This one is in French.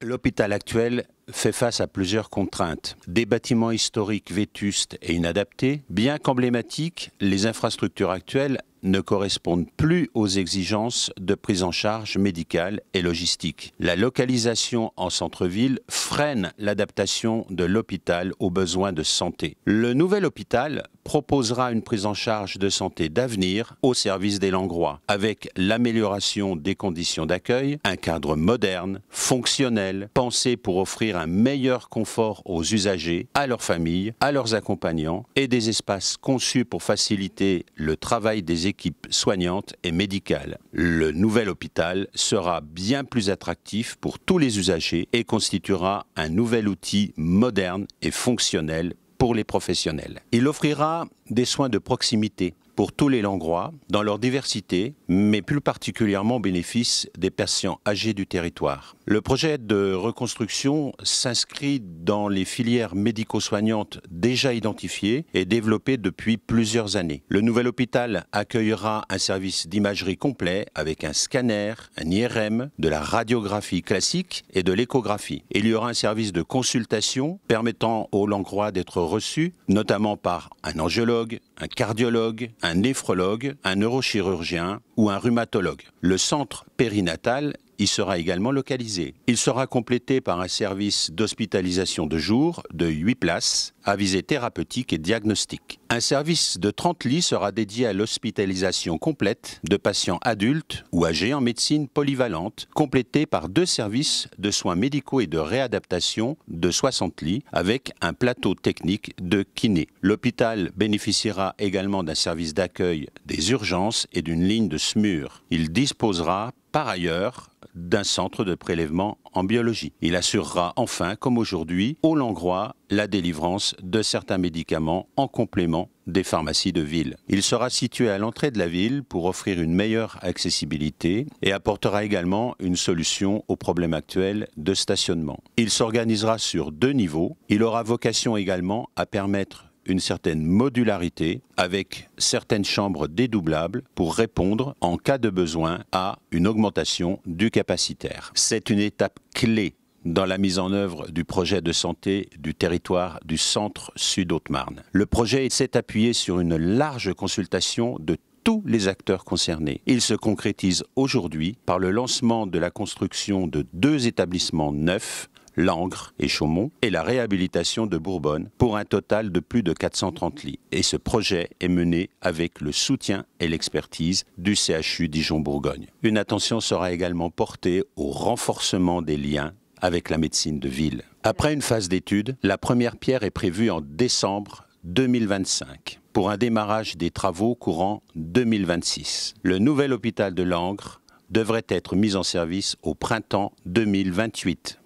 L'hôpital actuel fait face à plusieurs contraintes. Des bâtiments historiques vétustes et inadaptés, bien qu'emblématiques, les infrastructures actuelles ne correspondent plus aux exigences de prise en charge médicale et logistique. La localisation en centre-ville freine l'adaptation de l'hôpital aux besoins de santé. Le nouvel hôpital proposera une prise en charge de santé d'avenir au service des Langrois, avec l'amélioration des conditions d'accueil, un cadre moderne, fonctionnel, pensé pour offrir un meilleur confort aux usagers, à leurs familles, à leurs accompagnants et des espaces conçus pour faciliter le travail des équipes soignantes et médicales. Le nouvel hôpital sera bien plus attractif pour tous les usagers et constituera un nouvel outil moderne et fonctionnel pour les professionnels. Il offrira des soins de proximité pour tous les Langrois, dans leur diversité, mais plus particulièrement au bénéfice des patients âgés du territoire. Le projet de reconstruction s'inscrit dans les filières médico-soignantes déjà identifiées et développées depuis plusieurs années. Le nouvel hôpital accueillera un service d'imagerie complet avec un scanner, un IRM, de la radiographie classique et de l'échographie. Il y aura un service de consultation permettant aux Langrois d'être reçus, notamment par un angiologue, un cardiologue, un néphrologue, un neurochirurgien ou un rhumatologue. Le centre périnatal y sera également localisé. Il sera complété par un service d'hospitalisation de jour de 8 places à visée thérapeutique et diagnostique. Un service de 30 lits sera dédié à l'hospitalisation complète de patients adultes ou âgés en médecine polyvalente, complété par 2 services de soins médicaux et de réadaptation de 60 lits avec un plateau technique de kiné. L'hôpital bénéficiera également d'un service d'accueil des urgences et d'une ligne de SMUR. Il disposera par ailleurs d'un centre de prélèvement en biologie. Il assurera enfin, comme aujourd'hui, aux Langrois la délivrance de certains médicaments en complément des pharmacies de ville. Il sera situé à l'entrée de la ville pour offrir une meilleure accessibilité et apportera également une solution aux problèmes actuels de stationnement. Il s'organisera sur 2 niveaux. Il aura vocation également à permettre une certaine modularité avec certaines chambres dédoublables pour répondre en cas de besoin à une augmentation du capacitaire. C'est une étape clé dans la mise en œuvre du projet de santé du territoire du centre Sud-Haute-Marne. Le projet s'est appuyé sur une large consultation de tous les acteurs concernés. Il se concrétise aujourd'hui par le lancement de la construction de 2 établissements neufs, Langres et Chaumont, et la réhabilitation de Bourbonne pour un total de plus de 430 lits. Et ce projet est mené avec le soutien et l'expertise du CHU Dijon-Bourgogne. Une attention sera également portée au renforcement des liens avec la médecine de ville. Après une phase d'étude, la première pierre est prévue en décembre 2025 pour un démarrage des travaux courant 2026. Le nouvel hôpital de Langres devrait être mis en service au printemps 2028.